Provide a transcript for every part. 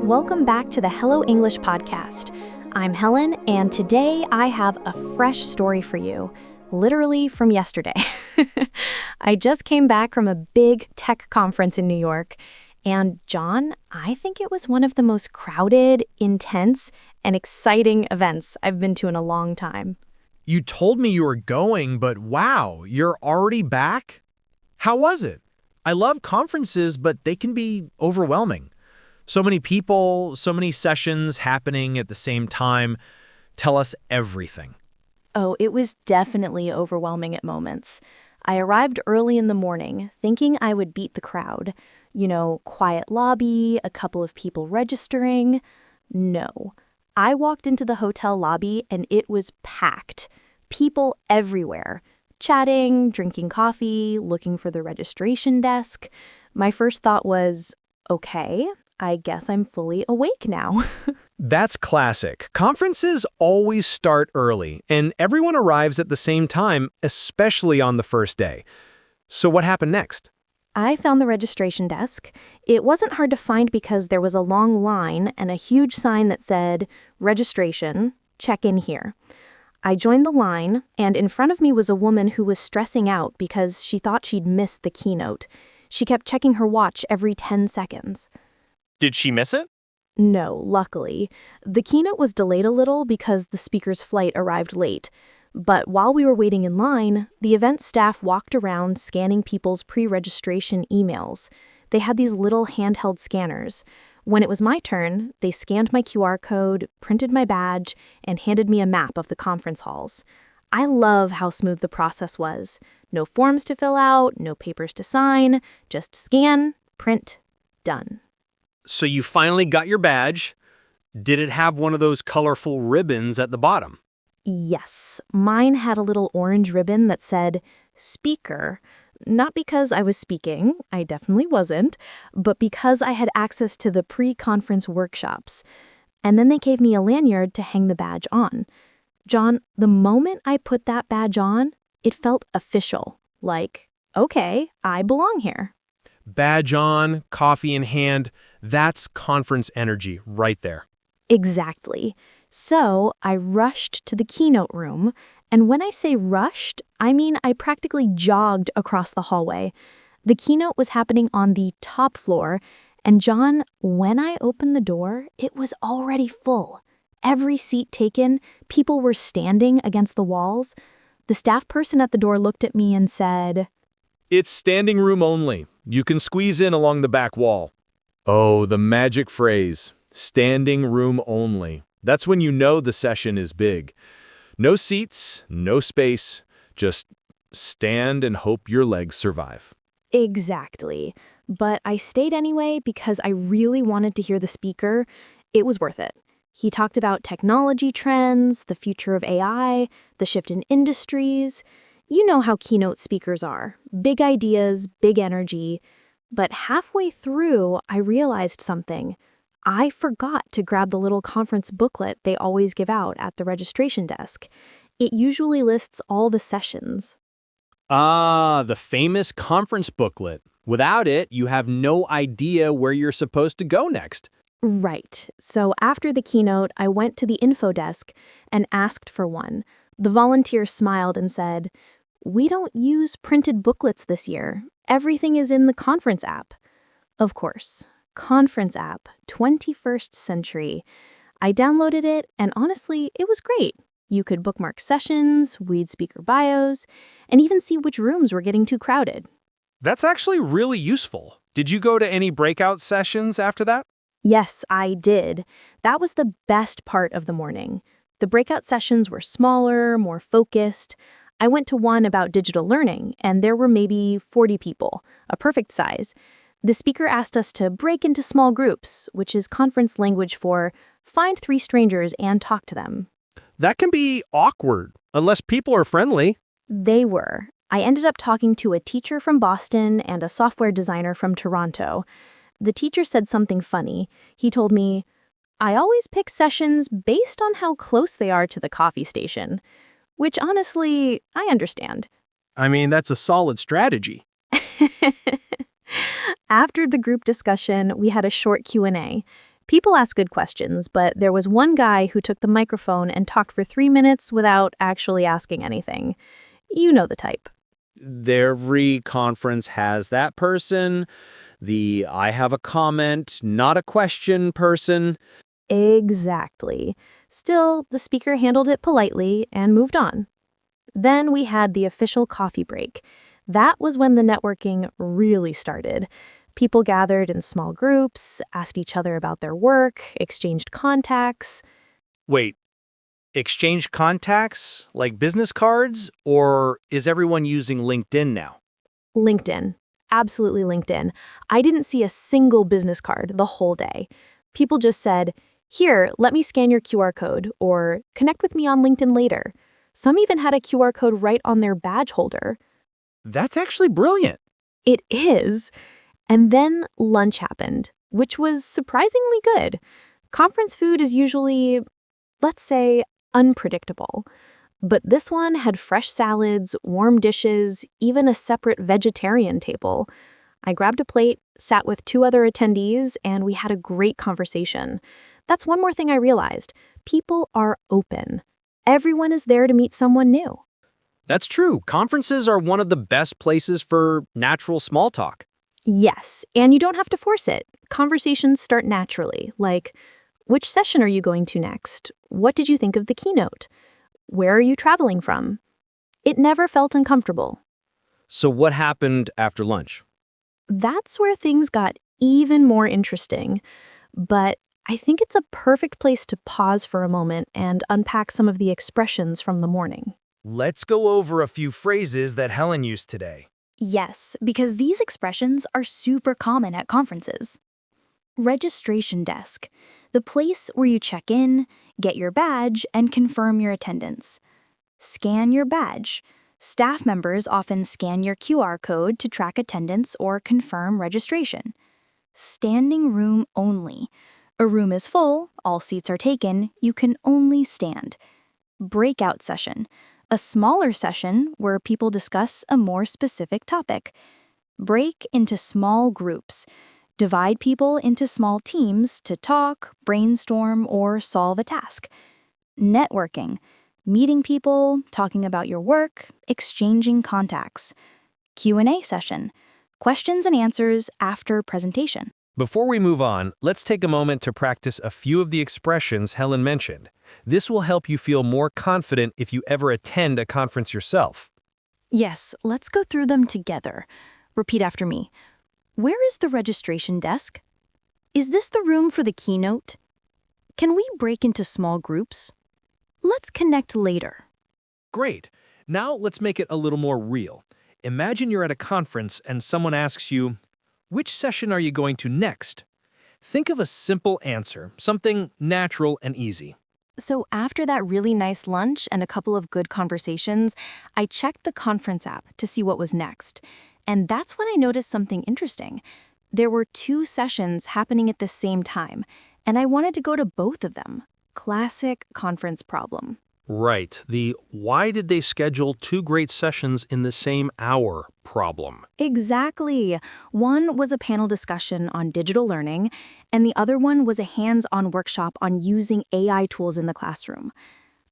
Welcome back to the Hello English podcast. I'm Helen, and today I have a fresh story for you, literally from yesterday. I just came back from a big tech conference in New York, and John, I think it was one of the most crowded, intense, and exciting events I've been to in a long time. You told me you were going, but wow, you're already back? How was it? I love conferences, but they can be overwhelming. So many people, so many sessions happening at the same time. Tell us everything. Oh, it was definitely overwhelming at moments. I arrived early in the morning, thinking I would beat the crowd. Quiet lobby, a couple of people registering. No. I walked into the hotel lobby and it was packed. People everywhere. Chatting, drinking coffee, looking for the registration desk. My first thought was, okay, I guess I'm fully awake now. That's classic. Conferences always start early, and everyone arrives at the same time, especially on the first day. So what happened next? I found the registration desk. It wasn't hard to find because there was a long line and a huge sign that said, registration, check in here. I joined the line, and in front of me was a woman who was stressing out because she thought she'd missed the keynote. She kept checking her watch every 10 seconds. Did she miss it? No, luckily. The keynote was delayed a little because the speaker's flight arrived late. But while we were waiting in line, the event staff walked around scanning people's pre-registration emails. They had these little handheld scanners. When it was my turn, they scanned my QR code, printed my badge, and handed me a map of the conference halls. I love how smooth the process was. No forms to fill out, no papers to sign, just scan, print, done. So you finally got your badge. Did it have one of those colorful ribbons at the bottom? Yes, mine had a little orange ribbon that said, speaker. Not because I was speaking, I definitely wasn't, but because I had access to the pre-conference workshops. And then they gave me a lanyard to hang the badge on. John, the moment I put that badge on, it felt official. Like, okay, I belong here. Badge on, coffee in hand, that's conference energy right there. Exactly. So I rushed to the keynote room, and when I say rushed, I mean I practically jogged across the hallway. The keynote was happening on the top floor, and John, when I opened the door, it was already full. Every seat taken, people were standing against the walls. The staff person at the door looked at me and said, It's standing room only. You can squeeze in along the back wall. Oh, the magic phrase, standing room only. That's when you know the session is big. No seats, no space, just stand and hope your legs survive. Exactly. But I stayed anyway because I really wanted to hear the speaker. It was worth it. He talked about technology trends, the future of AI, the shift in industries. You know how keynote speakers are. Big ideas, big energy. But halfway through, I realized something. I forgot to grab the little conference booklet they always give out at the registration desk. It usually lists all the sessions. Ah, the famous conference booklet. Without it, you have no idea where you're supposed to go next. Right. So after the keynote, I went to the info desk and asked for one. The volunteer smiled and said, "We don't use printed booklets this year. Everything is in the conference app." Of course. Conference app, 21st century. I downloaded it, and honestly, it was great. You could bookmark sessions, read speaker bios, and even see which rooms were getting too crowded. That's actually really useful. Did you go to any breakout sessions after that? Yes, I did. That was the best part of the morning. The breakout sessions were smaller, more focused. I went to one about digital learning, and there were maybe 40 people, a perfect size. The speaker asked us to break into small groups, which is conference language for find 3 strangers and talk to them. That can be awkward, unless people are friendly. They were. I ended up talking to a teacher from Boston and a software designer from Toronto. The teacher said something funny. He told me, "I always pick sessions based on how close they are to the coffee station," which honestly, I understand. I mean, that's a solid strategy. After the group discussion, we had a short Q&A. People asked good questions, but there was one guy who took the microphone and talked for 3 minutes without actually asking anything. You know the type. Every conference has that person, the I have a comment, not a question person. Exactly. Still, the speaker handled it politely and moved on. Then we had the official coffee break. That was when the networking really started. People gathered in small groups, asked each other about their work, exchanged contacts. Wait, exchange contacts like business cards, or is everyone using LinkedIn now? LinkedIn. Absolutely LinkedIn. I didn't see a single business card the whole day. People just said, "Here, let me scan your QR code," or "Connect with me on LinkedIn later." Some even had a QR code right on their badge holder. That's actually brilliant. It is. And then lunch happened, which was surprisingly good. Conference food is usually, let's say, unpredictable. But this one had fresh salads, warm dishes, even a separate vegetarian table. I grabbed a plate, sat with 2 other attendees, and we had a great conversation. That's one more thing I realized. People are open. Everyone is there to meet someone new. That's true. Conferences are one of the best places for natural small talk. Yes, and you don't have to force it. Conversations start naturally, like, which session are you going to next? What did you think of the keynote? Where are you traveling from? It never felt uncomfortable. So what happened after lunch? That's where things got even more interesting. But I think it's a perfect place to pause for a moment and unpack some of the expressions from the morning. Let's go over a few phrases that Helen used today. Yes, because these expressions are super common at conferences. Registration desk, the place where you check in, get your badge, and confirm your attendance. Scan your badge. Staff members often scan your QR code to track attendance or confirm registration. Standing room only. A room is full, all seats are taken, you can only stand. Breakout session. A smaller session where people discuss a more specific topic. Break into small groups. Divide people into small teams to talk, brainstorm, or solve a task. Networking. Meeting people, talking about your work, exchanging contacts. Q&A session. Questions and answers after presentation. Before we move on, let's take a moment to practice a few of the expressions Helen mentioned. This will help you feel more confident if you ever attend a conference yourself. Yes, let's go through them together. Repeat after me. Where is the registration desk? Is this the room for the keynote? Can we break into small groups? Let's connect later. Great. Now let's make it a little more real. Imagine you're at a conference and someone asks you, "Which session are you going to next?" Think of a simple answer, something natural and easy. So after that really nice lunch and a couple of good conversations, I checked the conference app to see what was next. And that's when I noticed something interesting. There were 2 sessions happening at the same time, and I wanted to go to both of them. Classic conference problem. Right, the why did they schedule 2 great sessions in the same hour problem. Exactly. One was a panel discussion on digital learning, and the other one was a hands-on workshop on using AI tools in the classroom.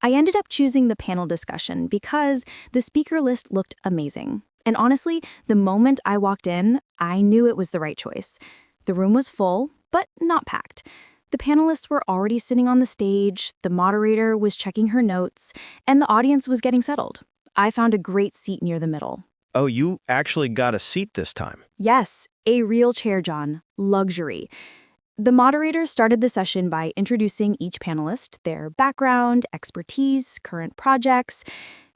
I ended up choosing the panel discussion because the speaker list looked amazing. And honestly, the moment I walked in, I knew it was the right choice. The room was full, but not packed. The panelists were already sitting on the stage, the moderator was checking her notes, and the audience was getting settled. I found a great seat near the middle. Oh, you actually got a seat this time. Yes, a real chair, John. Luxury. The moderator started the session by introducing each panelist, their background, expertise, current projects.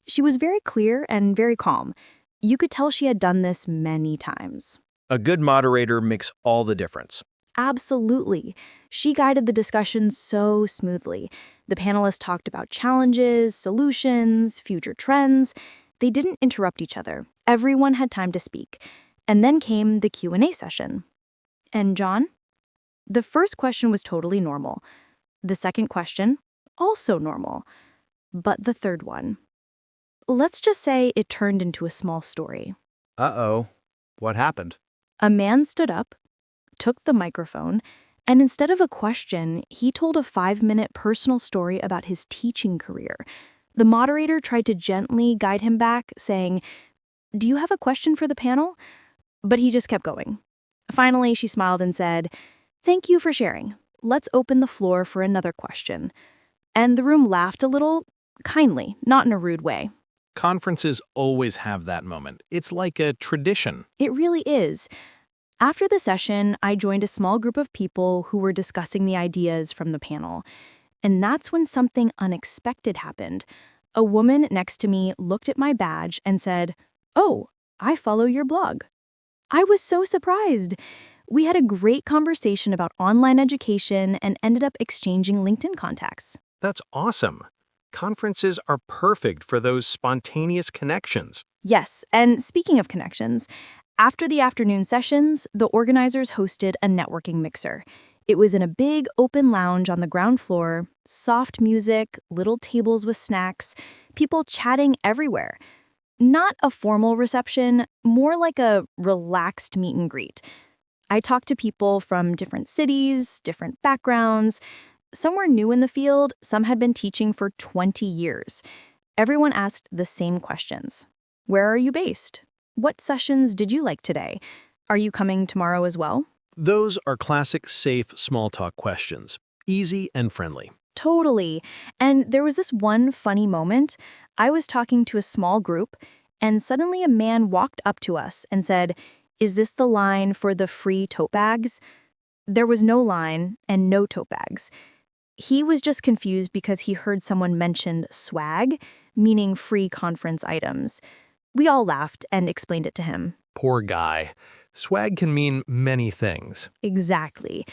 She was very clear and very calm. You could tell she had done this many times. A good moderator makes all the difference. Absolutely. She guided the discussion so smoothly. The panelists talked about challenges, solutions, future trends. They didn't interrupt each other. Everyone had time to speak. And then came the Q&A session. And John? The first question was totally normal. The second question, also normal. But the third one. Let's just say it turned into a small story. Uh-oh. What happened? A man stood up, took the microphone, And instead of a question, he told a 5-minute personal story about his teaching career. The moderator tried to gently guide him back, saying, "Do you have a question for the panel?" But he just kept going. Finally, she smiled and said, "Thank you for sharing. Let's open the floor for another question." And the room laughed a little, kindly, not in a rude way. Conferences always have that moment. It's like a tradition. It really is. After the session, I joined a small group of people who were discussing the ideas from the panel. And that's when something unexpected happened. A woman next to me looked at my badge and said, "Oh, I follow your blog." I was so surprised. We had a great conversation about online education and ended up exchanging LinkedIn contacts. That's awesome. Conferences are perfect for those spontaneous connections. Yes, and speaking of connections, after the afternoon sessions, the organizers hosted a networking mixer. It was in a big open lounge on the ground floor, soft music, little tables with snacks, people chatting everywhere. Not a formal reception, more like a relaxed meet and greet. I talked to people from different cities, different backgrounds. Some were new in the field, some had been teaching for 20 years. Everyone asked the same questions. Where are you based? What sessions did you like today? Are you coming tomorrow as well? Those are classic, safe, small talk questions. Easy and friendly. Totally. And there was this one funny moment. I was talking to a small group, and suddenly a man walked up to us and said, "Is this the line for the free tote bags?" There was no line and no tote bags. He was just confused because he heard someone mention swag, meaning free conference items. We all laughed and explained it to him. Poor guy. Swag can mean many things. Exactly.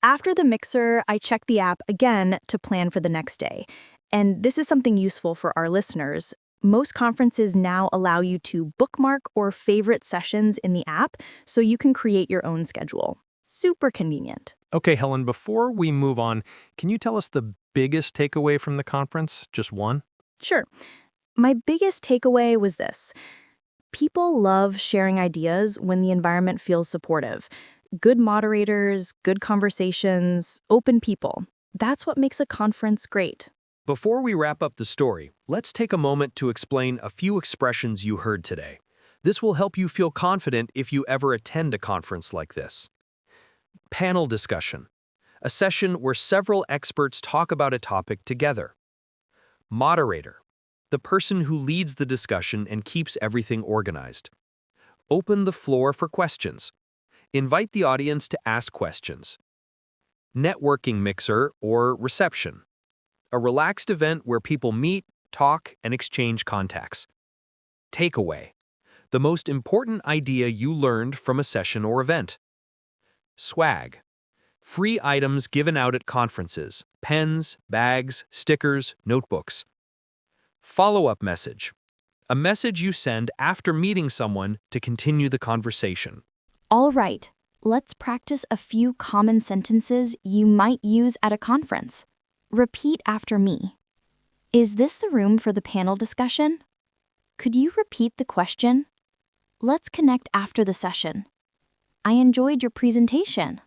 After the mixer, I checked the app again to plan for the next day. And this is something useful for our listeners. Most conferences now allow you to bookmark or favorite sessions in the app so you can create your own schedule. Super convenient. Okay, Helen, before we move on, can you tell us the biggest takeaway from the conference? Just one? Sure. My biggest takeaway was this. People love sharing ideas when the environment feels supportive. Good moderators, good conversations, open people. That's what makes a conference great. Before we wrap up the story, let's take a moment to explain a few expressions you heard today. This will help you feel confident if you ever attend a conference like this. Panel discussion, a session where several experts talk about a topic together. Moderator, the person who leads the discussion and keeps everything organized. Open the floor for questions. Invite the audience to ask questions. Networking mixer or reception, a relaxed event where people meet, talk, and exchange contacts. Takeaway, the most important idea you learned from a session or event. Swag, free items given out at conferences, pens, bags, stickers, notebooks. Follow-up message, a message you send after meeting someone to continue the conversation. All right, let's practice a few common sentences you might use at a conference. Repeat after me. Is this the room for the panel discussion? Could you repeat the question? Let's connect after the session. I enjoyed your presentation.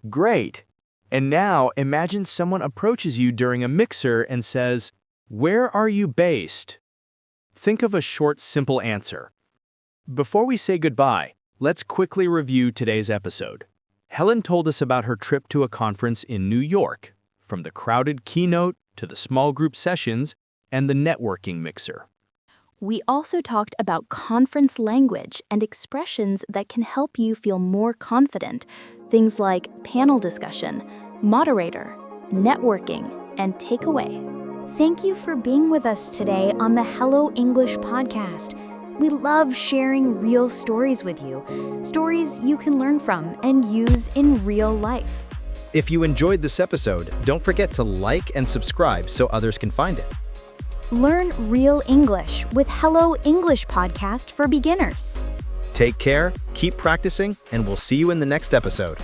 Great. And now imagine someone approaches you during a mixer and says, "Where are you based?" Think of a short, simple answer. Before we say goodbye, let's quickly review today's episode. Helen told us about her trip to a conference in New York, from the crowded keynote to the small group sessions and the networking mixer. We also talked about conference language and expressions that can help you feel more confident. Things like panel discussion, moderator, networking, and takeaway. Thank you for being with us today on the Hello English podcast. We love sharing real stories with you, stories you can learn from and use in real life. If you enjoyed this episode, don't forget to like and subscribe so others can find it. Learn real English with Hello English Podcast for Beginners. Take care, keep practicing, and we'll see you in the next episode.